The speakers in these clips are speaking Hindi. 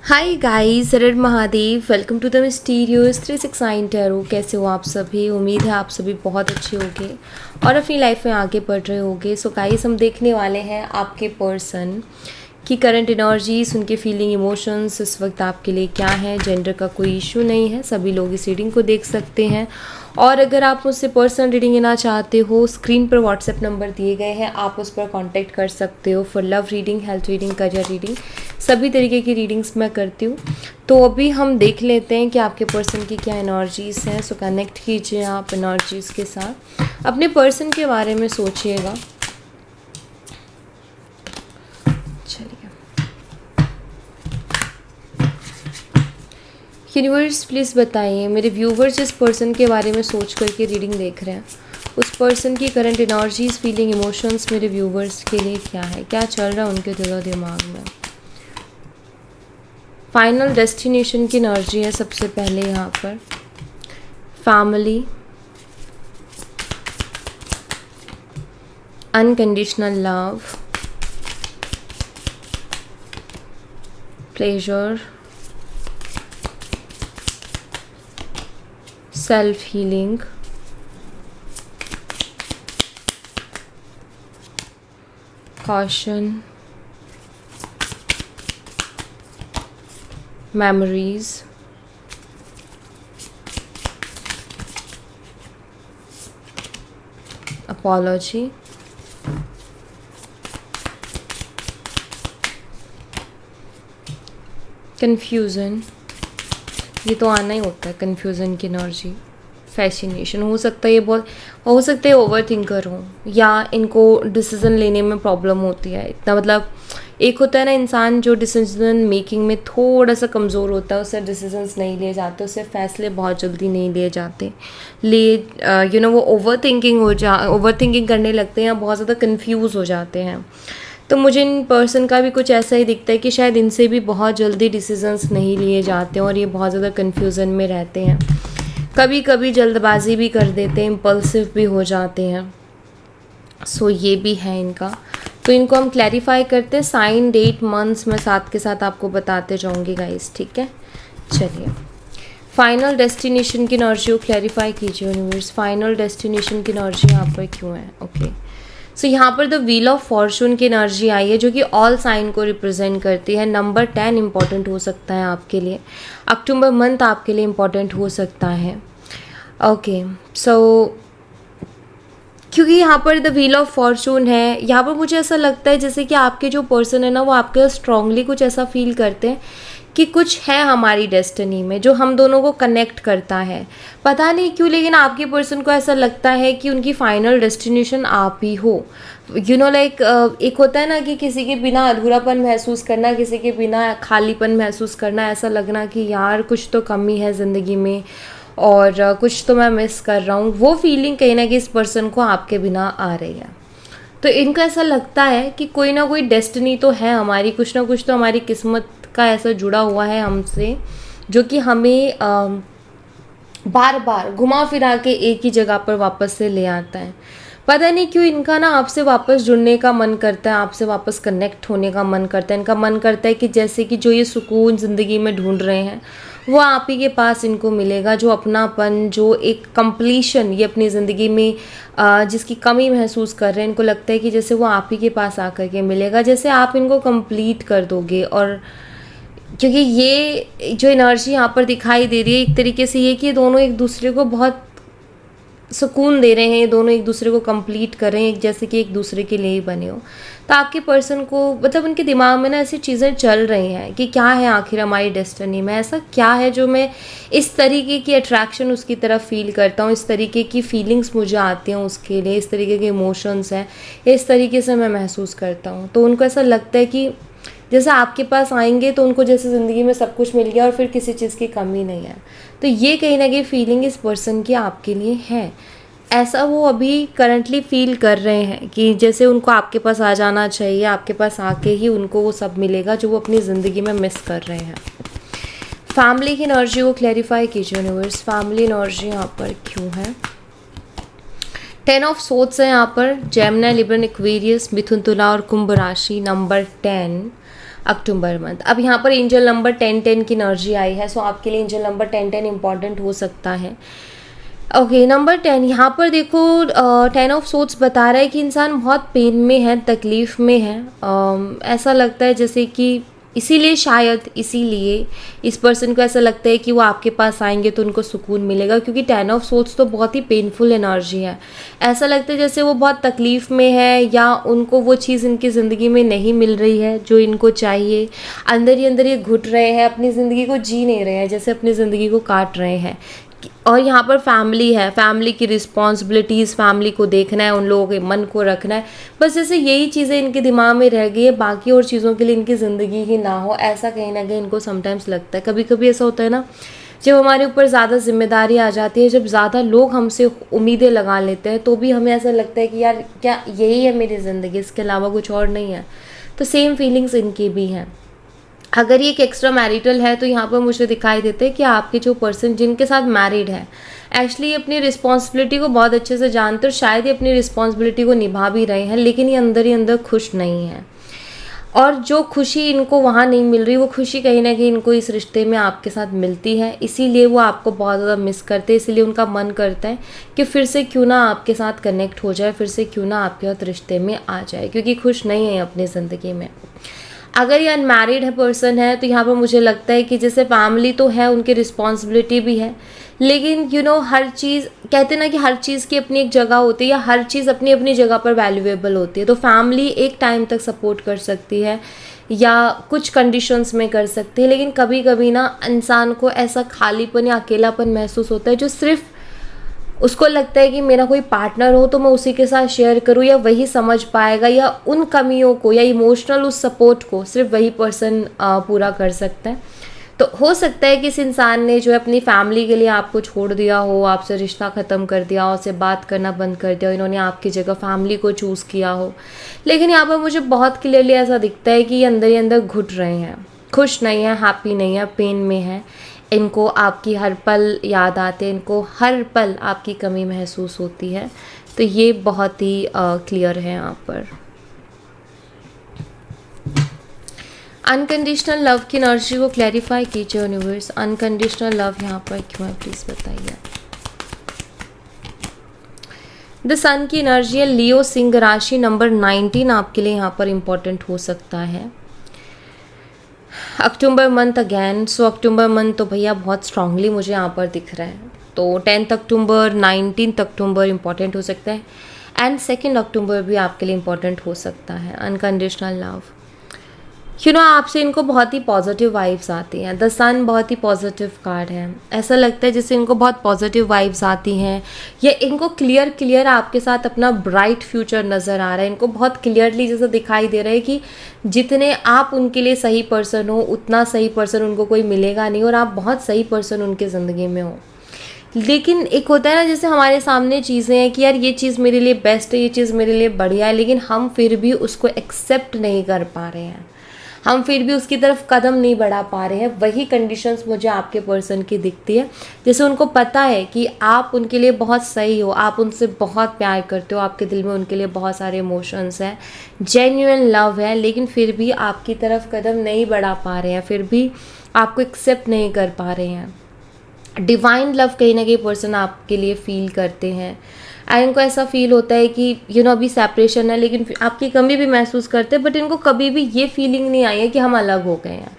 हाय गाइस, हर हर Mahadev. Welcome to the mysterious 369 tarot. कैसे हो आप सभी? उम्मीद है आप सभी बहुत अच्छे होंगे और अपनी लाइफ में आगे बढ़ रहे होंगे। सो गाइस, हम देखने वाले हैं आपके पर्सन की करंट एनर्जीज, उनके फीलिंग, इमोशंस इस वक्त आपके लिए क्या है। जेंडर का कोई इशू नहीं है, सभी लोग इस रीडिंग को देख सकते हैं। और अगर आप मुझसे पर्सनल रीडिंग लेना चाहते हो, स्क्रीन पर व्हाट्सएप नंबर दिए गए हैं, आप उस पर कांटेक्ट कर सकते हो for love reading, health reading, career reading, सभी तरीके की रीडिंग्स मैं करती हूँ। तो अभी हम देख लेते हैं कि आपके पर्सन की क्या एनर्जीज़ हैं। सो कनेक्ट कीजिए आप एनर्जीज़ के साथ, अपने पर्सन के बारे में सोचिएगा। चलिए, यूनिवर्स प्लीज़ बताइए, मेरे व्यूवर्स जिस पर्सन के बारे में सोच करके रीडिंग देख रहे हैं, उस पर्सन की करंट एनर्जीज, फीलिंग, इमोशंस मेरे व्यूवर्स के लिए क्या है, क्या चल रहा है उनके दिलो दिमाग में। फाइनल डेस्टिनेशन की एनर्जी है सबसे पहले यहाँ पर। Family, unconditional love, pleasure, self healing, caution, memories, apology, confusion। ये तो आना ही होता है, कन्फ्यूज़न की एनर्जी। फैसिनेशन, हो सकता है ये बहुत, हो सकता है ओवर थिंकर हो, या इनको डिसीज़न लेने में प्रॉब्लम होती है। इतना मतलब, एक होता है ना इंसान जो डिसीजन मेकिंग में थोड़ा सा कमज़ोर होता है, उससे डिसीजंस नहीं लिए जाते, उससे फैसले बहुत जल्दी नहीं लिए जाते, वो ओवर थिंकिंग करने लगते हैं या बहुत ज़्यादा कन्फ्यूज़ हो जाते हैं। तो मुझे इन पर्सन का भी कुछ ऐसा ही दिखता है कि शायद इनसे भी बहुत जल्दी डिसीजंस नहीं लिए जाते हैं और ये बहुत ज़्यादा कन्फ्यूज़न में रहते हैं। कभी कभी जल्दबाजी भी कर देते हैं, इम्पल्सिव भी हो जाते हैं। सो ये भी है इनका। तो इनको हम क्लैरिफाई करते हैं, साइन, डेट, मंथ्स मैं साथ के साथ आपको बताते जाऊँगी गाइस, ठीक है। चलिए, फाइनल डेस्टिनेशन की एनर्जी को क्लैरिफाई कीजिए यूनिवर्स। फाइनल डेस्टिनेशन की एनर्जी यहाँ पर क्यों है? ओके, सो यहाँ पर द व्हील ऑफ फॉर्चून की एनर्जी आई है, जो कि ऑल साइन को रिप्रेजेंट करती है। नंबर 10 इंपॉर्टेंट हो सकता है आपके लिए, अक्टूबर मंथ आपके लिए इंपॉर्टेंट हो सकता है। ओके, सो क्योंकि यहाँ पर द व्हील ऑफ फॉर्चून है, यहाँ पर मुझे ऐसा लगता है जैसे कि आपके जो पर्सन है ना, वो आपके स्ट्रांगली कुछ ऐसा फील करते हैं कि कुछ है हमारी डेस्टिनी में जो हम दोनों को कनेक्ट करता है। पता नहीं क्यों, लेकिन आपके पर्सन को ऐसा लगता है कि उनकी फाइनल डेस्टिनेशन आप ही हो। एक होता है ना कि किसी के बिना अधूरापन महसूस करना, किसी के बिना खालीपन महसूस करना, ऐसा लगना कि यार कुछ तो कमी है ज़िंदगी में और कुछ तो मैं मिस कर रहा हूँ। वो फीलिंग कहीं ना कहीं इस पर्सन को आपके बिना आ रही है। तो इनको ऐसा लगता है कि कोई ना कोई डेस्टिनी तो है हमारी, कुछ ना कुछ तो हमारी किस्मत का ऐसा जुड़ा हुआ है हमसे, जो कि हमें बार बार घुमा फिरा के एक ही जगह पर वापस से ले आता है। पता नहीं क्यों इनका ना आपसे वापस जुड़ने का मन करता है, आपसे वापस कनेक्ट होने का मन करता है। इनका मन करता है कि जैसे कि जो ये सुकून ज़िंदगी में ढूंढ रहे हैं वो आप ही के पास इनको मिलेगा। जो अपनापन, जो एक कंप्लीशन ये अपनी ज़िंदगी में जिसकी कमी महसूस कर रहे हैं, इनको लगता है कि जैसे वो आप ही के पास आकर के मिलेगा, जैसे आप इनको कंप्लीट कर दोगे। और क्योंकि ये जो एनर्जी यहाँ पर दिखाई दे रही है, एक तरीके से ये कि दोनों एक दूसरे को बहुत सुकून दे रहे हैं, ये दोनों एक दूसरे को कंप्लीट कर रहे हैं, जैसे कि एक दूसरे के लिए ही बने हो। तो आपके पर्सन को मतलब उनके दिमाग में ना ऐसी चीज़ें चल रही हैं कि क्या है आखिर हमारी डेस्टिनी में, ऐसा क्या है जो मैं इस तरीके की अट्रैक्शन उसकी तरफ फील करता हूँ, इस तरीके की फीलिंग्स मुझे आती हैं उसके लिए, इस तरीके के इमोशंस हैं, इस तरीके से मैं महसूस करता हूँ। तो उनको ऐसा लगता है कि जैसे आपके पास आएंगे तो उनको जैसे ज़िंदगी में सब कुछ मिल गया और फिर किसी चीज़ की कमी नहीं है। तो ये कहीं ना कहीं फीलिंग इस पर्सन की आपके लिए है, ऐसा वो अभी करंटली फील कर रहे हैं कि जैसे उनको आपके पास आ जाना चाहिए, आपके पास आके ही उनको वो सब मिलेगा जो वो अपनी ज़िंदगी में मिस कर रहे हैं। फैमिली की एनर्जी को क्लैरिफाई कीजिए यूनिवर्स। फैमिली एनर्जी यहाँ पर क्यों है? 10 ऑफ सोर्ड्स है यहाँ पर, जेमिनी, लिब्रा, एक्वेरियस, मिथुन, तुला और कुंभ राशि। नंबर 10 अक्टूबर मंथ। अब यहाँ पर एंजल नंबर 10 की एनर्जी आई है, सो आपके लिए एंजल नंबर 10 इंपॉर्टेंट हो सकता है। ओके, नंबर 10 यहाँ पर देखो, 10 ऑफ सोर्ड्स बता रहा है कि इंसान बहुत पेन में है, तकलीफ़ में है। ऐसा लगता है जैसे कि इसीलिए, शायद इसीलिए इस पर्सन को ऐसा लगता है कि वो आपके पास आएंगे तो उनको सुकून मिलेगा, क्योंकि 10 ऑफ सोर्ड्स तो बहुत ही पेनफुल एनर्जी है। ऐसा लगता है जैसे वो बहुत तकलीफ़ में है, या उनको वो चीज़ इनकी ज़िंदगी में नहीं मिल रही है जो इनको चाहिए। अंदर ही अंदर ये घुट रहे हैं, अपनी ज़िंदगी को जी नहीं रहे हैं, जैसे अपनी ज़िंदगी को काट रहे हैं। और यहाँ पर फैमिली है, फैमिली की रिस्पॉन्सिबिलिटीज़, फैमिली को देखना है, उन लोगों के मन को रखना है, बस जैसे यही चीज़ें इनके दिमाग में रह गई है, बाकी और चीज़ों के लिए इनकी ज़िंदगी ही ना हो, ऐसा कहीं ना कहीं इनको समटाइम्स लगता है। कभी कभी ऐसा होता है ना, जब हमारे ऊपर ज़्यादा जिम्मेदारी आ जाती है, जब ज़्यादा लोग हमसे उम्मीदें लगा लेते हैं, तो भी हमें ऐसा लगता है कि यार क्या यही है मेरी ज़िंदगी, इसके अलावा कुछ और नहीं है। तो सेम फीलिंग्स इनकी भी हैं। अगर ये एक एक्स्ट्रा मैरिटल है तो यहाँ पर मुझे दिखाई देता है कि आपके जो पर्सन जिनके साथ मैरिड है, एक्चुअली अपनी रिस्पॉन्सिबिलिटी को बहुत अच्छे से जानते और शायद ये अपनी रिस्पॉन्सिबिलिटी को निभा भी रहे हैं, लेकिन ये अंदर ही अंदर खुश नहीं है। और जो खुशी इनको वहाँ नहीं मिल रही, वो खुशी कहीं ना कहीं इनको इस रिश्ते में आपके साथ मिलती है, इसीलिए वो आपको बहुत ज़्यादा मिस करते हैं। इसीलिए उनका मन करता है कि फिर से क्यों ना आपके साथ कनेक्ट हो जाए, फिर से क्यों ना आपके साथ रिश्ते में आ जाए, क्योंकि खुश नहीं है अपनी ज़िंदगी में। अगर ये अनमैरिड है पर्सन है, तो यहाँ पर मुझे लगता है कि जैसे फैमिली तो है, उनकी रिस्पॉन्सिबिलिटी भी है, लेकिन हर चीज़ कहते हैं ना कि हर चीज़ की अपनी एक जगह होती है, या हर चीज़ अपनी अपनी जगह पर वैल्यूएबल होती है। तो फैमिली एक टाइम तक सपोर्ट कर सकती है या कुछ कंडीशंस में कर सकती है, लेकिन कभी कभी ना इंसान को ऐसा खालीपन या अकेलापन महसूस होता है, जो सिर्फ उसको लगता है कि मेरा कोई पार्टनर हो तो मैं उसी के साथ शेयर करूं, या वही समझ पाएगा, या उन कमियों को या इमोशनल उस सपोर्ट को सिर्फ वही पर्सन पूरा कर सकता है। तो हो सकता है कि इस इंसान ने जो है अपनी फैमिली के लिए आपको छोड़ दिया हो, आपसे रिश्ता ख़त्म कर दिया हो, उससे बात करना बंद कर दिया हो, इन्होंने आपकी जगह फैमिली को चूज़ किया हो। लेकिन यहाँ पर मुझे बहुत क्लियरली ऐसा दिखता है कि ये अंदर ही अंदर घुट रहे हैं, खुश नहीं है, हैप्पी नहीं है, पेन में है। इनको आपकी हर पल याद आते हैं, इनको हर पल आपकी कमी महसूस होती है। तो ये बहुत ही क्लियर है यहाँ पर। अनकंडीशनल लव की एनर्जी को क्लैरिफाई कीजिए यूनिवर्स। अनकंडीशनल लव यहाँ पर क्यों है, प्लीज़ बताइए। द सन की एनर्जी है, लियो सिंह राशि, नंबर 19 आपके लिए यहाँ पर इम्पोर्टेंट हो सकता है। अक्टूबर मंथ अगैन, सो अक्टूबर मंथ तो भैया बहुत स्ट्रांगली मुझे यहाँ पर दिख रहा है। तो 10 अक्टूबर, 19 अक्टूबर इम्पॉर्टेंट हो सकता है, एंड 2 अक्टूबर भी आपके लिए इम्पॉर्टेंट हो सकता है। अनकंडीशनल लव, आपसे इनको बहुत ही पॉजिटिव वाइब्स आती हैं। द सन बहुत ही पॉजिटिव कार्ड है, ऐसा लगता है जैसे इनको बहुत पॉजिटिव वाइब्स आती हैं, या इनको क्लियर आपके साथ अपना ब्राइट फ्यूचर नज़र आ रहा है। इनको बहुत क्लियरली जैसा दिखाई दे रहा है कि जितने आप उनके लिए सही पर्सन हो, उतना सही पर्सन उनको कोई मिलेगा नहीं, और आप बहुत सही पर्सन उनकी ज़िंदगी में हो। लेकिन एक होता है ना, जैसे हमारे सामने चीज़ें हैं कि यार ये चीज़ मेरे लिए बेस्ट है, ये चीज़ मेरे लिए बढ़िया है, लेकिन हम फिर भी उसको एक्सेप्ट नहीं कर पा रहे हैं, हम फिर भी उसकी तरफ कदम नहीं बढ़ा पा रहे हैं। वही कंडीशंस मुझे आपके पर्सन की दिखती है, जैसे उनको पता है कि आप उनके लिए बहुत सही हो, आप उनसे बहुत प्यार करते हो, आपके दिल में उनके लिए बहुत सारे इमोशंस हैं, जेन्युइन लव है, लेकिन फिर भी आपकी तरफ कदम नहीं बढ़ा पा रहे हैं, फिर भी आपको एक्सेप्ट नहीं कर पा रहे हैं। डिवाइन लव कहीं ना कहीं पर्सन आपके लिए फील करते हैं, एंड इनको ऐसा फील होता है कि अभी सेपरेशन है, लेकिन आपकी कमी भी महसूस करते हैं, बट इनको कभी भी ये फीलिंग नहीं आई है कि हम अलग हो गए हैं।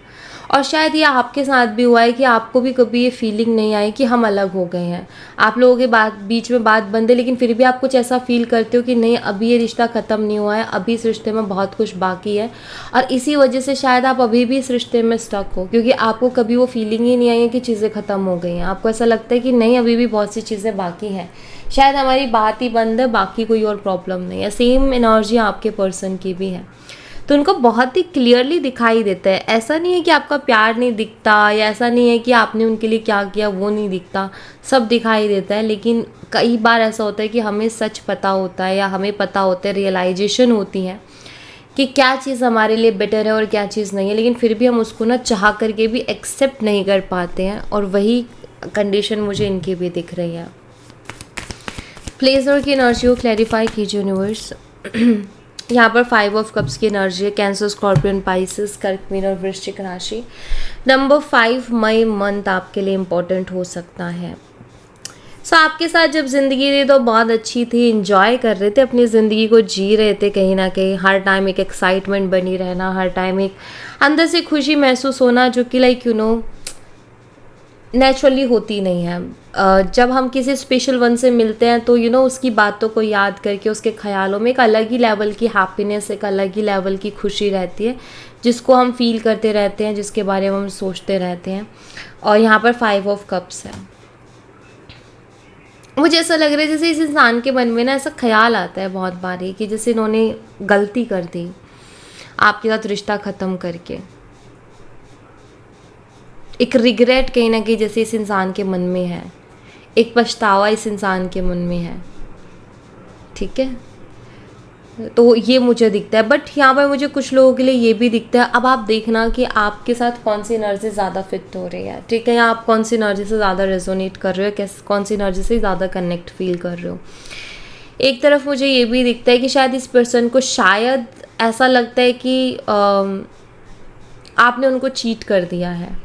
और शायद ये आपके साथ भी हुआ है कि आपको भी कभी ये फीलिंग नहीं आई कि हम अलग हो गए हैं, आप लोगों के बीच में बात बंद है, लेकिन फिर भी आप कुछ ऐसा फील करते हो कि नहीं, अभी ये रिश्ता ख़त्म नहीं हुआ है, अभी इस रिश्ते में बहुत कुछ बाकी है, और इसी वजह से शायद आप अभी भी इस रिश्ते में स्टक हो, क्योंकि आपको कभी वो फीलिंग ही नहीं आई है कि चीज़ें ख़त्म हो गई हैं। आपको ऐसा लगता है कि नहीं, अभी भी बहुत सी चीज़ें बाकी हैं, शायद हमारी बात ही बंद है, बाकी कोई और प्रॉब्लम नहीं है। सेम एनर्जी आपके पर्सन की भी है, तो उनको बहुत ही क्लियरली दिखाई देता है। ऐसा नहीं है कि आपका प्यार नहीं दिखता, या ऐसा नहीं है कि आपने उनके लिए क्या किया वो नहीं दिखता, सब दिखाई देता है। लेकिन कई बार ऐसा होता है कि हमें सच पता होता है, या हमें पता होता है, रियलाइजेशन होती है कि क्या चीज़ हमारे लिए बेटर है और क्या चीज़ नहीं है, लेकिन फिर भी हम उसको ना चाह करके भी एक्सेप्ट नहीं कर पाते हैं, और वही कंडीशन मुझे इनकी भी दिख रही है। प्लेसर की एनर्जी को क्लैरिफाई कीजिए यूनिवर्स। यहाँ पर 5 ऑफ कप्स की एनर्जी है, कैंसर, स्कॉर्पियन, पाइसेस, कर्क, मीन और वृश्चिक राशि। नंबर 5 मई मंथ आपके लिए इम्पोर्टेंट हो सकता है। सो आपके साथ जब ज़िंदगी थी तो बहुत अच्छी थी, इंजॉय कर रहे थे, अपनी ज़िंदगी को जी रहे थे कहीं ना कहीं, हर टाइम एक एक्साइटमेंट बनी रहना, हर टाइम एक अंदर से खुशी महसूस होना, जो कि लाइक नेचुरली होती नहीं है। जब हम किसी स्पेशल वन से मिलते हैं तो उसकी बातों को याद करके उसके ख्यालों में एक अलग ही लेवल की हैप्पीनेस, एक अलग ही लेवल की खुशी रहती है, जिसको हम फील करते रहते हैं, जिसके बारे में हम सोचते रहते हैं। और यहाँ पर 5 ऑफ कप्स है। मुझे ऐसा लग रहा है जैसे इस इंसान के मन में ना ऐसा ख्याल आता है बहुत बारी कि जैसे इन्होंने गलती कर दी आपके साथ रिश्ता ख़त्म करके। एक रिग्रेट कहीं ना कहीं जैसे इस इंसान के मन में है, एक पछतावा इस इंसान के मन में है, ठीक है। तो ये मुझे दिखता है। बट यहाँ पर मुझे कुछ लोगों के लिए ये भी दिखता है, अब आप देखना कि आपके साथ कौन सी एनर्जी ज़्यादा फिट हो रही है, ठीक है, या आप कौन सी एनर्जी से ज़्यादा रेजोनेट कर रहे हो, कौन सी एनर्जी से ज़्यादा कनेक्ट फील कर रहे हो। एक तरफ मुझे ये भी दिखता है कि शायद इस पर्सन को शायद ऐसा लगता है कि आपने उनको चीट कर दिया है,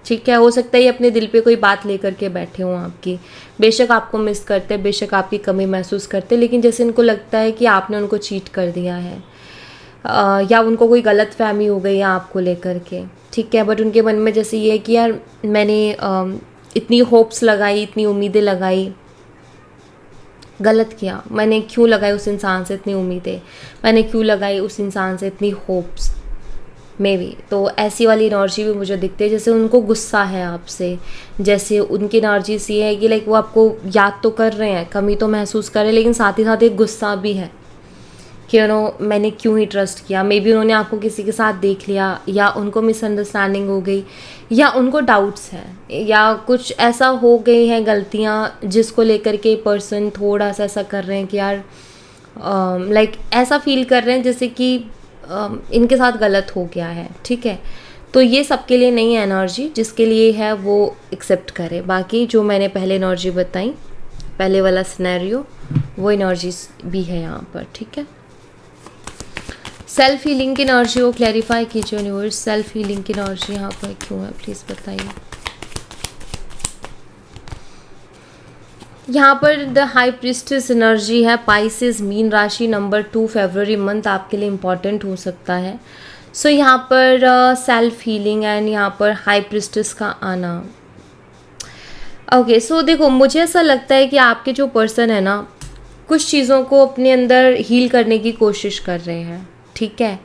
ठीक है। हो सकता है ये अपने दिल पे कोई बात लेकर के बैठे हों आपकी, बेशक आपको मिस करते हैं, बेशक आपकी कमी महसूस करते हैं, लेकिन जैसे इनको लगता है कि आपने उनको चीट कर दिया है, या उनको कोई गलत फहमी हो गई है आपको लेकर के, ठीक है। बट उनके मन में जैसे ये है कि यार मैंने इतनी होप्स लगाई, इतनी उम्मीदें लगाई, गलत किया, मैंने क्यों लगाई उस इंसान से इतनी उम्मीदें, मैंने क्यों लगाई उस इंसान से इतनी होप्स, मे बी। तो ऐसी वाली एनर्जी भी मुझे दिखती है, जैसे उनको गुस्सा है आपसे, जैसे उनकी एनर्जी सी है कि लाइक वो आपको याद तो कर रहे हैं, कमी तो महसूस कर रहे हैं, लेकिन साथ ही साथ एक गुस्सा भी है कि मैंने क्यों ही ट्रस्ट किया। मे बी उन्होंने आपको किसी के साथ देख लिया, या उनको मिसअंडरस्टैंडिंग हो गई, या उनको डाउट्स हैं, या कुछ ऐसा हो गई हैं गलतियाँ जिसको लेकर के पर्सन थोड़ा सा ऐसा कर रहे हैं कि यार लाइक ऐसा फील कर रहे हैं जैसे कि इनके साथ गलत हो गया है, ठीक है। तो ये सबके लिए नहीं है एनर्जी, जिसके लिए है वो एक्सेप्ट करे। बाकी जो मैंने पहले एनर्जी बताई, पहले वाला सिनेरियो, वो एनर्जी भी है यहाँ पर, ठीक है। सेल्फ हीलिंग की एनर्जी को क्लैरिफाई कीजिए यूनिवर्स, सेल्फ हीलिंग की एनर्जी यहाँ पर क्यों है, प्लीज़ बताइए। यहाँ पर द हाई प्रिस्टेस एनर्जी है, पाइसेस, मीन राशि, नंबर 2 फरवरी मंथ आपके लिए इम्पॉर्टेंट हो सकता है। सो यहाँ पर सेल्फ हीलिंग एंड यहाँ पर हाई प्रिस्टेस का आना। ओके, सो देखो मुझे ऐसा लगता है कि आपके जो पर्सन है ना, कुछ चीज़ों को अपने अंदर हील करने की कोशिश कर रहे हैं, ठीक है।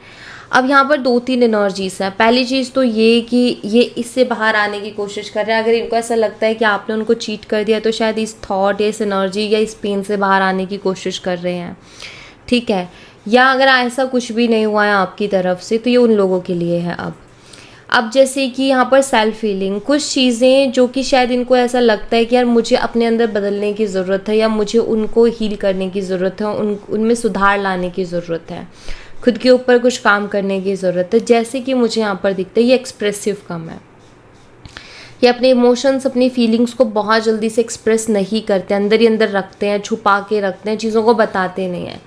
अब यहाँ पर 2-3 एनर्जीज है। पहली चीज़ तो ये कि ये इससे बाहर आने की कोशिश कर रहे हैं। अगर इनको ऐसा लगता है कि आपने उनको चीट कर दिया तो शायद इस थॉट या इस एनर्जी या इस पेन से बाहर आने की कोशिश कर रहे हैं, ठीक है। या अगर ऐसा कुछ भी नहीं हुआ है आपकी तरफ से तो ये उन लोगों के लिए है। अब जैसे कि यहाँ पर सेल्फ हीलिंग, कुछ चीज़ें जो कि शायद इनको ऐसा लगता है कि यार मुझे अपने अंदर बदलने की ज़रूरत है, या मुझे उनको हील करने की ज़रूरत है, उनमें सुधार लाने की ज़रूरत है, खुद के ऊपर कुछ काम करने की ज़रूरत है। जैसे कि मुझे यहाँ पर दिखता है ये एक्सप्रेसिव कम है, ये अपने इमोशंस, अपनी फीलिंग्स को बहुत जल्दी से एक्सप्रेस नहीं करते, अंदर ही अंदर रखते हैं, छुपा के रखते हैं, चीज़ों को बताते नहीं हैं।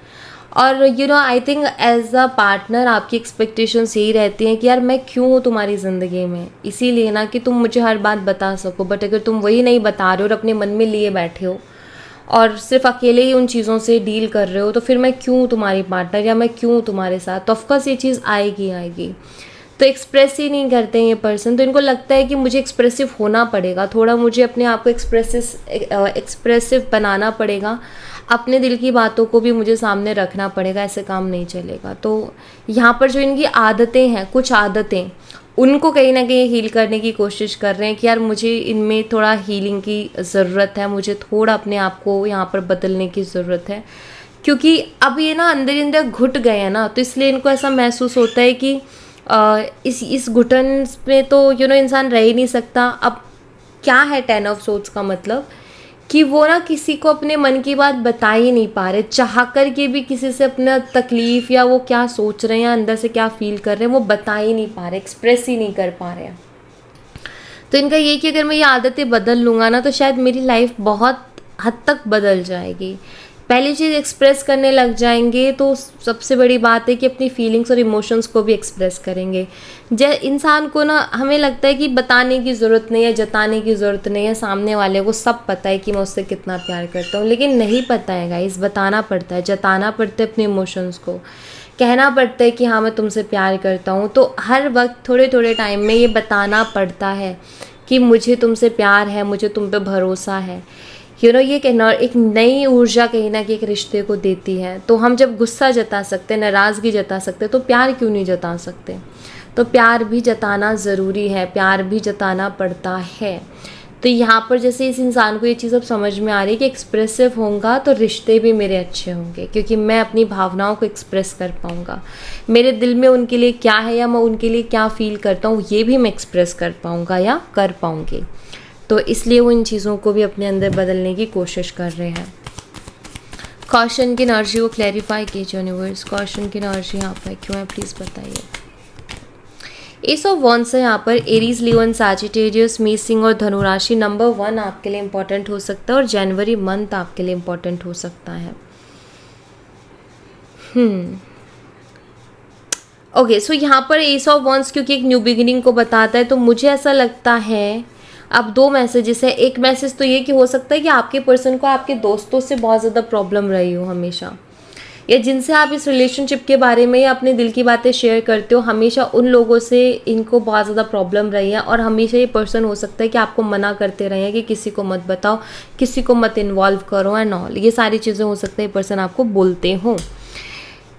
और I think as a partner आपकी एक्सपेक्टेशंस यही रहती हैं कि यार मैं क्यों हूँ तुम्हारी ज़िंदगी में, इसीलिए ना कि तुम मुझे हर बात बता सको। बट अगर तुम वही नहीं बता रहे हो और अपने मन में लिए बैठे हो और सिर्फ अकेले ही उन चीज़ों से डील कर रहे हो, तो फिर मैं क्यों तुम्हारी पार्टनर, या मैं क्यों तुम्हारे साथ। तो ऑफकोर्स ये चीज़ आएगी। तो एक्सप्रेस ही नहीं करते हैं ये पर्सन, तो इनको लगता है कि मुझे एक्सप्रेसिव होना पड़ेगा, थोड़ा मुझे अपने आप को एक्सप्रेसिव बनाना पड़ेगा, अपने दिल की बातों को भी मुझे सामने रखना पड़ेगा, ऐसे काम नहीं चलेगा। तो यहाँ पर जो इनकी आदतें हैं, कुछ आदतें, उनको कहीं ना कहीं हील करने की कोशिश कर रहे हैं कि यार मुझे इनमें थोड़ा हीलिंग की ज़रूरत है, मुझे थोड़ा अपने आप को यहाँ पर बदलने की ज़रूरत है, क्योंकि अब ये ना अंदर अंदर घुट गए हैं ना, तो इसलिए इनको ऐसा महसूस होता है कि इस घुटन में तो इंसान रह ही नहीं सकता। अब क्या है 10 ऑफ सोर्ड्स का मतलब कि वो ना किसी को अपने मन की बात बता ही नहीं पा रहे, चाह कर के भी किसी से अपना तकलीफ़ या वो क्या सोच रहे हैं या अंदर से क्या फील कर रहे हैं वो बता ही नहीं पा रहे, एक्सप्रेस ही नहीं कर पा रहे हैं। तो इनका ये कि अगर मैं ये आदतें बदल लूँगा ना तो शायद मेरी लाइफ बहुत हद तक बदल जाएगी, पहली चीज़ एक्सप्रेस करने लग जाएंगे तो सबसे बड़ी बात है कि अपनी फीलिंग्स और इमोशंस को भी एक्सप्रेस करेंगे। इंसान को ना, हमें लगता है कि बताने की ज़रूरत नहीं है, जताने की ज़रूरत नहीं है, सामने वाले को सब पता है कि मैं उससे कितना प्यार करता हूँ, लेकिन नहीं पता है गाइस। बताना पड़ता है, जताना पड़ता है अपने इमोशंस को, कहना पड़ता है कि हाँ मैं तुमसे प्यार करता हूँ। तो हर वक्त थोड़े थोड़े टाइम में ये बताना पड़ता है कि मुझे तुमसे प्यार है, मुझे तुम पे भरोसा है। ये एक नई ऊर्जा कहीं ना कहीं एक रिश्ते को देती है। तो हम जब गुस्सा जता सकते, नाराज़गी जता सकते, तो प्यार क्यों नहीं जता सकते? तो प्यार भी जताना ज़रूरी है, प्यार भी जताना पड़ता है। तो यहाँ पर जैसे इस इंसान को ये चीज़ अब समझ में आ रही है कि एक्सप्रेसिव होऊंगा तो रिश्ते भी मेरे अच्छे होंगे, क्योंकि मैं अपनी भावनाओं को एक्सप्रेस कर पाऊँगा। मेरे दिल में उनके लिए क्या है या मैं उनके लिए क्या फ़ील करता हूँ, ये भी मैं एक्सप्रेस कर पाऊँगा या कर पाऊँगी। तो इसलिए वो इन चीज़ों को भी अपने अंदर बदलने की कोशिश कर रहे हैं। कॉशन की एनर्जी को क्लैरिफाई कीजिए यूनिवर्स। कॉशन की एनर्जी यहाँ पर क्यों है, प्लीज़ बताइए। एस ऑफ वॉन्ड्स है यहाँ पर। एरीज, लियो एंड सैजिटेरियस, मेष, सिंह और धनु राशि। नंबर 1 आपके लिए इंपॉर्टेंट हो सकता है और जनवरी मंथ आपके लिए इंपॉर्टेंट हो सकता है। ओके, सो यहाँ पर एस ऑफ वॉन्ड्स क्योंकि एक न्यू बिगिनिंग को बताता है, तो मुझे ऐसा लगता है अब 2 मैसेजेस है। एक मैसेज तो ये कि हो सकता है कि आपके पर्सन को आपके दोस्तों से बहुत ज़्यादा प्रॉब्लम रही हो हमेशा, या जिनसे आप इस रिलेशनशिप के बारे में या अपने दिल की बातें शेयर करते हो, हमेशा उन लोगों से इनको बहुत ज़्यादा प्रॉब्लम रही है। और हमेशा ये पर्सन हो सकता है कि आपको मना करते रहे हैं कि किसी को मत बताओ, किसी को मत इन्वॉल्व करो एंड ऑल। ये सारी चीज़ें हो सकता है ये पर्सन आपको बोलते हों।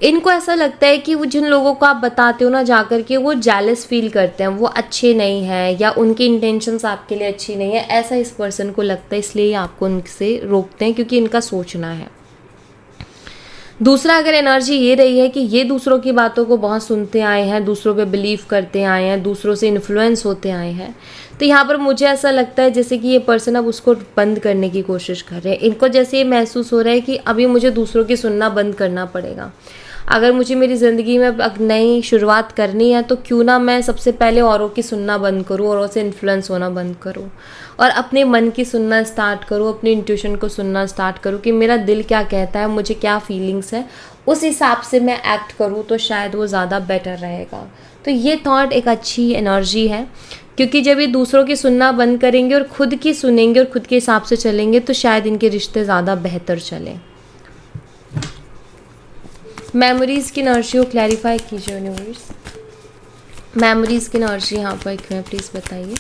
इनको ऐसा लगता है कि वो जिन लोगों को आप बताते हो ना जाकर के, वो जेलस फील करते हैं, वो अच्छे नहीं है या उनकी इंटेंशंस आपके लिए अच्छी नहीं है, ऐसा इस पर्सन को लगता है। इसलिए आपको उनसे रोकते हैं क्योंकि इनका सोचना है। दूसरा, अगर एनर्जी ये रही है कि ये दूसरों की बातों को बहुत सुनते आए हैं, दूसरों पे बिलीव करते आए हैं, दूसरों से इन्फ्लुएंस होते आए हैं, तो यहाँ पर मुझे ऐसा लगता है जैसे कि ये पर्सन अब उसको बंद करने की कोशिश कर रहे हैं। इनको जैसे ये महसूस हो रहा है कि अभी मुझे दूसरों की सुनना बंद करना पड़ेगा। अगर मुझे मेरी ज़िंदगी में अब नई शुरुआत करनी है तो क्यों ना मैं सबसे पहले औरों की सुनना बंद करूँ, औरों से इन्फ्लुएंस होना बंद करूँ और अपने मन की सुनना स्टार्ट करूँ, अपनी इंट्यूशन को सुनना स्टार्ट करूँ कि मेरा दिल क्या कहता है, मुझे क्या फीलिंग्स है, उस हिसाब से मैं एक्ट करूँ तो शायद वो ज़्यादा बेटर रहेगा। तो ये थॉट एक अच्छी एनर्जी है, क्योंकि जब ये दूसरों की सुनना बंद करेंगे और खुद की सुनेंगे और खुद के हिसाब से चलेंगे तो शायद इनके रिश्ते ज़्यादा बेहतर चलें। मेमोरीज़ की एनर्जी को क्लैरिफाई कीजिए यूनिवर्स। मेमोरीज़ की एनर्जी यहाँ पर क्यों है, प्लीज़ बताइए।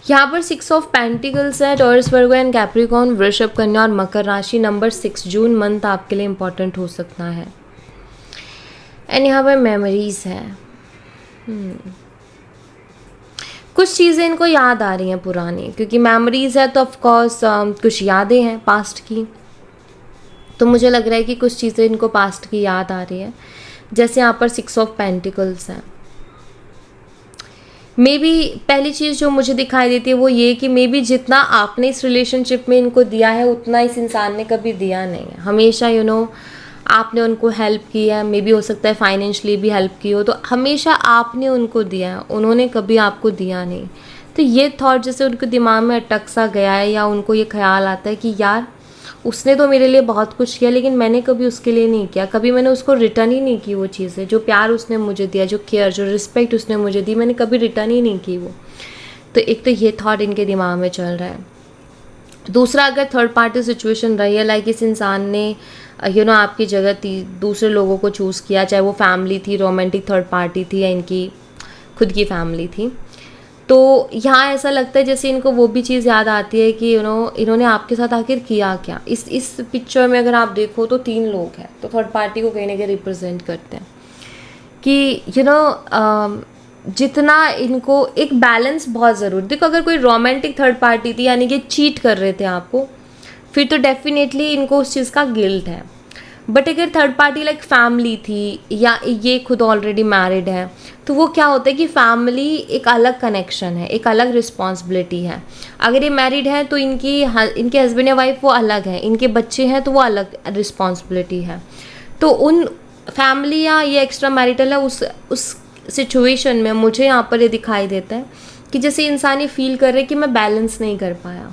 यहाँ पर 6 ऑफ पेंटिकल्स है। टॉरस, वर्गो एंड कैप्रिकॉर्न, वृषभ, कन्या और मकर राशि। नंबर 6 जून मंथ आपके लिए इंपॉर्टेंट हो सकता है। एंड यहाँ पर मेमोरीज है। कुछ चीज़ें इनको याद आ रही हैं पुरानी, क्योंकि मेमोरीज है तो ऑफकोर्स कुछ यादें हैं पास्ट की। तो मुझे लग रहा है कि कुछ चीज़ें इनको पास्ट की याद आ रही है। जैसे यहाँ पर 6 ऑफ पेंटिकल्स है। मे बी पहली चीज़ जो मुझे दिखाई देती है वो ये कि मे बी जितना आपने इस रिलेशनशिप में इनको दिया है उतना इस इंसान ने कभी दिया नहीं है। हमेशा आपने उनको हेल्प की है, मे बी हो सकता है फाइनेंशियली भी हेल्प की हो, तो हमेशा आपने उनको दिया है, उन्होंने कभी आपको दिया नहीं। तो ये थॉट जैसे उनके दिमाग में अटक सा गया है, या उनको ये ख्याल आता है कि यार उसने तो मेरे लिए बहुत कुछ किया लेकिन मैंने कभी उसके लिए नहीं किया, कभी मैंने उसको रिटर्न ही नहीं की वो चीज़ें, जो प्यार उसने मुझे दिया, जो केयर, जो रिस्पेक्ट उसने मुझे दी, मैंने कभी रिटर्न ही नहीं की वो। तो एक तो ये थॉट इनके दिमाग में चल रहा है। दूसरा, अगर थर्ड पार्टी सिचुएशन रही है, लाइक इस इंसान ने आपकी जगह दूसरे लोगों को चूज़ किया, चाहे वो फैमिली थी, रोमांटिक थर्ड पार्टी थी या इनकी खुद की फैमिली थी, तो यहाँ ऐसा लगता है जैसे इनको वो भी चीज़ याद आती है कि इन्होंने आपके साथ आखिर किया क्या। इस पिक्चर में अगर आप देखो तो 3 लोग हैं, तो थर्ड पार्टी को कहीं ना कहीं रिप्रेजेंट करते हैं कि जितना इनको एक बैलेंस बहुत ज़रूरी। देखो, अगर कोई रोमांटिक थर्ड पार्टी थी यानी कि चीट कर रहे थे आपको, फिर तो डेफिनेटली इनको उस चीज़ का गिल्ट है। बट अगर थर्ड पार्टी लाइक फैमिली थी या ये खुद ऑलरेडी मैरिड है, तो वो क्या होता है कि फैमिली एक अलग कनेक्शन है, एक अलग रिस्पॉन्सिबिलिटी है। अगर ये मैरिड है तो इनके हस्बैंड या वाइफ वो अलग है, इनके बच्चे हैं तो वो अलग रिस्पॉन्सिबिलिटी है। तो उन फैमिली या ये एक्स्ट्रा मैरिटल है, उस सिचुएशन में मुझे यहाँ पर ये दिखाई देता है कि जैसे इंसान ये फील कर रहे कि मैं बैलेंस नहीं कर पाया,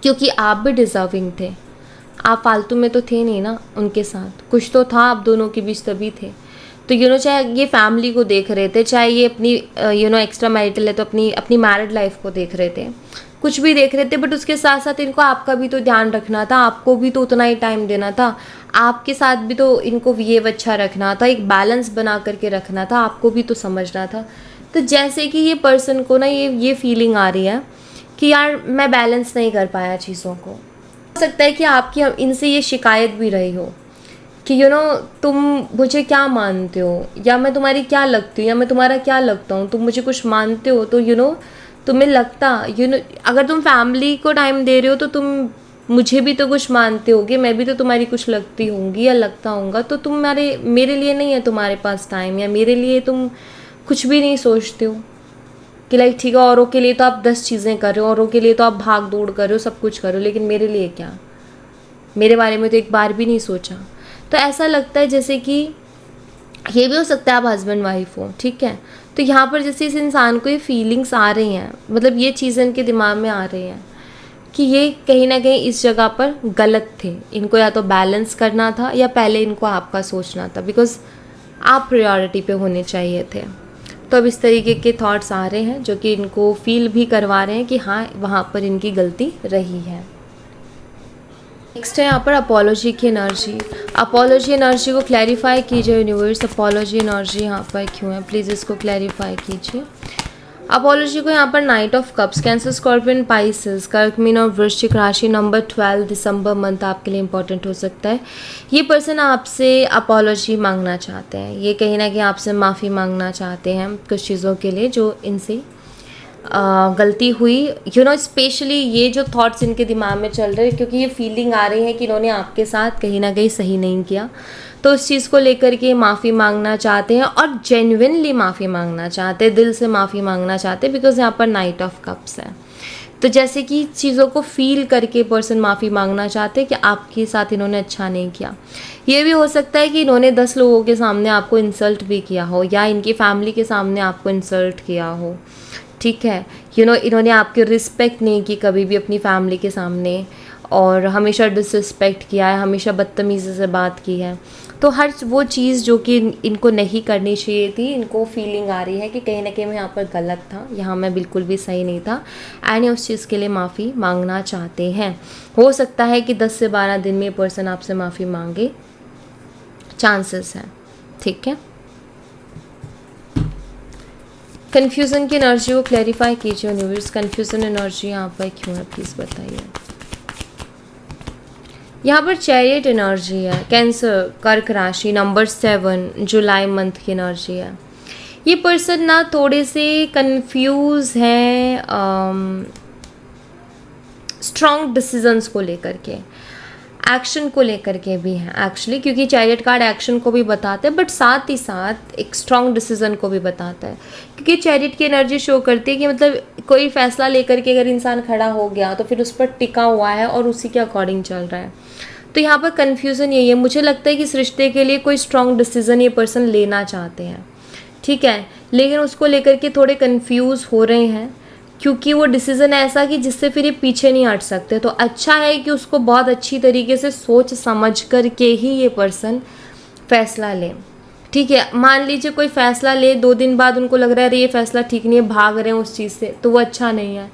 क्योंकि आप भी डिज़र्विंग थे, आप फालतू में तो थे नहीं ना उनके साथ, कुछ तो था आप दोनों के बीच, तभी थे। तो चाहे ये फैमिली को देख रहे थे, चाहे ये अपनी एक्स्ट्रा मैरिटल है तो अपनी अपनी मैरिड लाइफ को देख रहे थे, कुछ भी देख रहे थे, बट उसके साथ साथ इनको आपका भी तो ध्यान रखना था, आपको भी तो उतना ही टाइम देना था, आपके साथ भी तो इनको बिहेव अच्छा रखना था, एक बैलेंस बना करके रखना था, आपको भी तो समझना था। तो जैसे कि ये पर्सन को ना ये फीलिंग आ रही है कि यार मैं बैलेंस नहीं कर पाया चीज़ों को। हो सकता है कि आपकी इनसे ये शिकायत भी रही हो कि तुम मुझे क्या मानते हो, या मैं तुम्हारी क्या लगती हूँ, या मैं तुम्हारा क्या लगता हूँ, तुम मुझे कुछ मानते हो तो तुम्हें लगता अगर तुम फैमिली को टाइम दे रहे हो तो तुम मुझे भी तो कुछ मानते होगे, मैं भी तो तुम्हारी कुछ लगती होंगी या लगता होऊंगा, तो तुम्हारे मेरे लिए नहीं है तुम्हारे पास टाइम, या मेरे लिए तुम कुछ भी नहीं सोचते हो कि लाइक ठीक है औरों के लिए तो आप 10 चीज़ें कर रहे हो, औरों के लिए तो आप भाग दौड़ कर रहे हो, सब कुछ कर रहे हो, लेकिन मेरे लिए क्या, मेरे बारे में तो एक बार भी नहीं सोचा। तो ऐसा लगता है जैसे कि ये भी हो सकता है आप हस्बैंड वाइफ हो, ठीक है, तो यहाँ पर जैसे इस इंसान को ये फीलिंग्स आ रही हैं, मतलब ये चीज़ें इनके दिमाग में आ रही हैं कि ये कहीं ना कहीं इस जगह पर गलत थे, इनको या तो बैलेंस करना था या पहले इनको आपका सोचना था, बिकॉज आप प्रायोरिटी पे होने चाहिए थे। तो अब इस तरीके के थॉट्स आ रहे हैं जो कि इनको फील भी करवा रहे हैं कि हाँ वहाँ पर इनकी गलती रही है। नेक्स्ट है यहाँ पर अपोलॉजी की एनर्जी। अपोलॉजी एनर्जी को क्लैरिफाई कीजिए यूनिवर्स, अपोलॉजी एनर्जी यहाँ पर क्यों है, प्लीज़ इसको क्लैरिफाई कीजिए। अपोलॉजी को यहाँ पर night of cups, cancer, scorpion, Pisces, कर्क, मीन और वृश्चिक राशि, नंबर 12 दिसंबर मंथ आपके लिए इंपॉर्टेंट हो सकता है। ये पर्सन आपसे अपोलॉजी मांगना चाहते हैं, ये कहीं ना कहीं आपसे माफ़ी मांगना चाहते हैं कुछ चीज़ों के लिए जो इनसे गलती हुई। स्पेशली ये जो थॉट्स इनके दिमाग में चल रहे हैं, क्योंकि ये फीलिंग आ रही है कि इन्होंने आपके साथ कहीं ना कहीं सही नहीं किया, तो उस चीज़ को लेकर के माफ़ी मांगना चाहते हैं और जेन्युइनली माफ़ी मांगना चाहते हैं, दिल से माफ़ी मांगना चाहते हैं, बिकॉज यहाँ पर नाइट ऑफ कप्स है। तो जैसे कि चीज़ों को फील करके पर्सन माफ़ी मांगना चाहते हैं कि आपके साथ इन्होंने अच्छा नहीं किया। ये भी हो सकता है कि इन्होंने 10 लोगों के सामने आपको इंसल्ट भी किया हो, या इनकी फैमिली के सामने आपको इंसल्ट किया हो, ठीक है, इन्होंने आपकी रिस्पेक्ट नहीं की कभी भी अपनी फैमिली के सामने, और हमेशा डिसरिस्पेक्ट किया है, हमेशा बदतमीज़ी से बात की है। तो हर वो चीज़ जो कि इनको नहीं करनी चाहिए थी, इनको फीलिंग आ रही है कि कहीं ना कहीं मैं यहाँ पर गलत था, यहाँ मैं बिल्कुल भी सही नहीं था, एंड उस चीज़ के लिए माफ़ी मांगना चाहते हैं। हो सकता है कि 10 से 12 दिन में ये पर्सन आपसे माफ़ी मांगे, चांसेस हैं, ठीक है। कन्फ्यूज़न की एनर्जी को क्लैरिफाई कीजिए यूनिवर्स, कन्फ्यूज़न एनर्जी यहाँ पर क्यों है, प्लीज़ बताइए। यहाँ पर चैरियट एनर्जी है, कैंसर, कर्क राशि, नंबर 7 जुलाई मंथ की एनर्जी है। ये पर्सन ना थोड़े से कंफ्यूज हैं स्ट्रॉन्ग डिसीजंस को लेकर के, एक्शन को लेकर के भी हैं एक्चुअली, क्योंकि चैरियट कार्ड एक्शन को भी बताता है बट साथ ही साथ एक स्ट्रॉन्ग डिसीजन को भी बताता है, क्योंकि चैरियट की एनर्जी शो करती है कि मतलब कोई फैसला लेकर के अगर इंसान खड़ा हो गया तो फिर उस पर टिका हुआ है और उसी के अकॉर्डिंग चल रहा है। तो यहाँ पर कन्फ्यूज़न यही है, मुझे लगता है कि इस रिश्ते के लिए कोई स्ट्रॉन्ग डिसीजन ये पर्सन लेना चाहते हैं, ठीक है, लेकिन उसको लेकर के थोड़े कन्फ्यूज़ हो रहे हैं, क्योंकि वो डिसीज़न ऐसा कि जिससे फिर ये पीछे नहीं हट सकते। तो अच्छा है कि उसको बहुत अच्छी तरीके से सोच समझ कर के ही ये पर्सन फैसला ले, ठीक है। मान लीजिए कोई फ़ैसला ले, 2 दिन बाद उनको लग रहा है अरे ये फ़ैसला ठीक नहीं है, भाग रहे हैं उस चीज़ से, तो वो अच्छा नहीं है।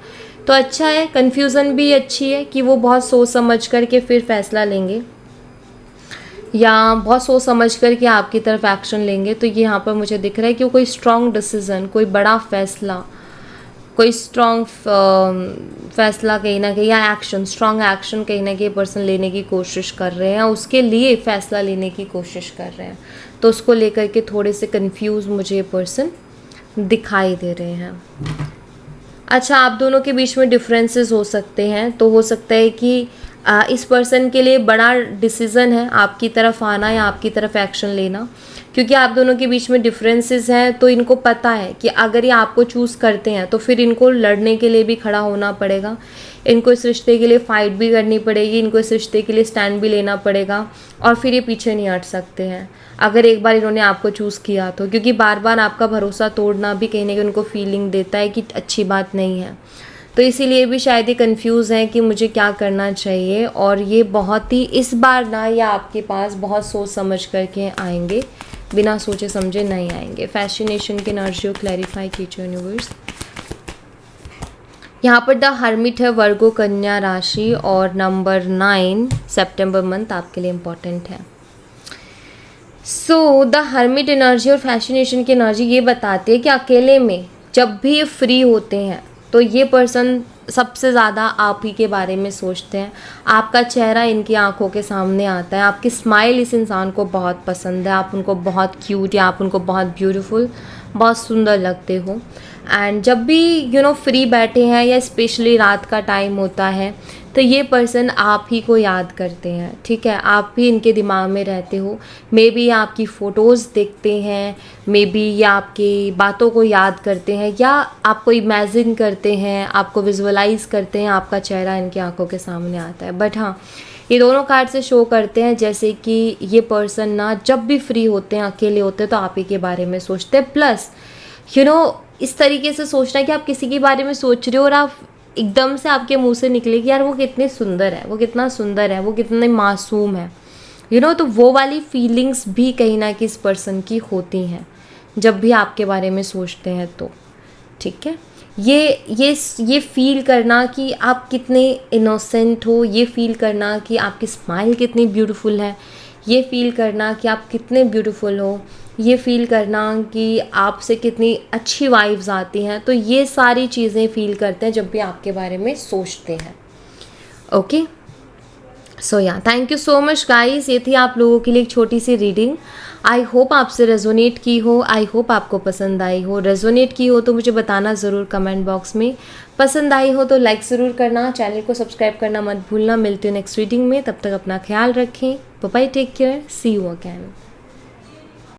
तो अच्छा है, कन्फ्यूज़न भी अच्छी है कि वो बहुत सोच समझ कर के फिर फैसला लेंगे, या बहुत सोच समझ कर के आपकी तरफ एक्शन लेंगे। तो ये यहाँ पर मुझे दिख रहा है कि वो कोई स्ट्रॉन्ग डिसीज़न, कोई बड़ा फैसला, कोई स्ट्रॉन्ग फैसला कहीं ना कहीं, या एक्शन, स्ट्रॉन्ग एक्शन कहीं ना कहीं पर्सन लेने की कोशिश कर रहे हैं, उसके लिए फ़ैसला लेने की कोशिश कर रहे हैं। तो उसको लेकर के थोड़े से कंफ्यूज मुझे ये पर्सन दिखाई दे रहे हैं। अच्छा, आप दोनों के बीच में डिफरेंसेस हो सकते हैं, तो हो सकता है कि इस पर्सन के लिए बड़ा डिसीज़न है आपकी तरफ आना या आपकी तरफ एक्शन लेना, क्योंकि आप दोनों के बीच में डिफरेंसेस हैं। तो इनको पता है कि अगर ये आपको चूज़ करते हैं तो फिर इनको लड़ने के लिए भी खड़ा होना पड़ेगा, इनको इस रिश्ते के लिए फ़ाइट भी करनी पड़ेगी, इनको इस रिश्ते के लिए स्टैंड भी लेना पड़ेगा, और फिर ये पीछे नहीं हट सकते हैं अगर एक बार इन्होंने आपको चूज़ किया तो, क्योंकि बार बार आपका भरोसा तोड़ना भी कहीं ना कहीं उनको फीलिंग देता है कि अच्छी बात नहीं है। तो इसीलिए भी शायद ये कंफ्यूज हैं कि मुझे क्या करना चाहिए। और ये बहुत ही इस बार ना ये आपके पास बहुत सोच समझ करके आएंगे, बिना सोचे समझे नहीं आएंगे। फैसिनेशन की एनर्जी को क्लैरिफाई कीजिए यूनिवर्स। यहाँ पर द हर्मिट है, वर्गो कन्या राशि, और नंबर 9 सितंबर मंथ आपके लिए इम्पॉर्टेंट है। सो द हर्मिट एनर्जी और फैसिनेशन की एनर्जी ये बताती है कि अकेले में जब भी ये फ्री होते हैं तो ये पर्सन सबसे ज़्यादा आप ही के बारे में सोचते हैं। आपका चेहरा इनकी आंखों के सामने आता है, आपकी स्माइल इस इंसान को बहुत पसंद है, आप उनको बहुत क्यूट या आप उनको बहुत ब्यूटीफुल, बहुत सुंदर लगते हो। एंड जब भी फ्री बैठे हैं या स्पेशली रात का टाइम होता है तो ये पर्सन आप ही को याद करते हैं, ठीक है, आप भी इनके दिमाग में रहते हो। मे बी आपकी फ़ोटोज़ देखते हैं, मे बी या आपकी बातों को याद करते हैं, या आपको इमेजिन करते हैं, आपको विजुअलाइज करते हैं, आपका चेहरा इनकी आंखों के सामने आता है। बट हाँ, ये दोनों कार्ड से शो करते हैं जैसे कि ये पर्सन ना जब भी फ्री होते हैं, अकेले होते हैं, तो आप ही के बारे में सोचते हैं। प्लस इस तरीके से सोचना कि आप किसी के बारे में सोच रहे हो और आप एकदम से आपके मुंह से निकले कि यार वो कितनी सुंदर है, वो कितना सुंदर है, वो कितने मासूम है, तो वो वाली फीलिंग्स भी कहीं ना कहीं इस पर्सन की होती हैं जब भी आपके बारे में सोचते हैं तो, ठीक है। ये फील करना कि आप कितने इनोसेंट हो, ये फील करना कि आपकी स्माइल कितनी ब्यूटीफुल है, ये फील करना कि आप कितने ब्यूटीफुल हो, ये फील करना कि आपसे कितनी अच्छी वाइब्स आती हैं, तो ये सारी चीज़ें फील करते हैं जब भी आपके बारे में सोचते हैं। ओके, सो या thank you so much guys, ये थी आप लोगों के लिए एक छोटी सी रीडिंग। आई होप आपसे रेजोनेट की हो, आई होप आपको पसंद आई हो। रेजोनेट की हो तो मुझे बताना ज़रूर कमेंट बॉक्स में, पसंद आई हो तो लाइक ज़रूर करना, चैनल को सब्सक्राइब करना मत भूलना। मिलते हैं नेक्स्ट रीडिंग में, तब तक अपना ख्याल रखें। Bye bye, take care, see you again.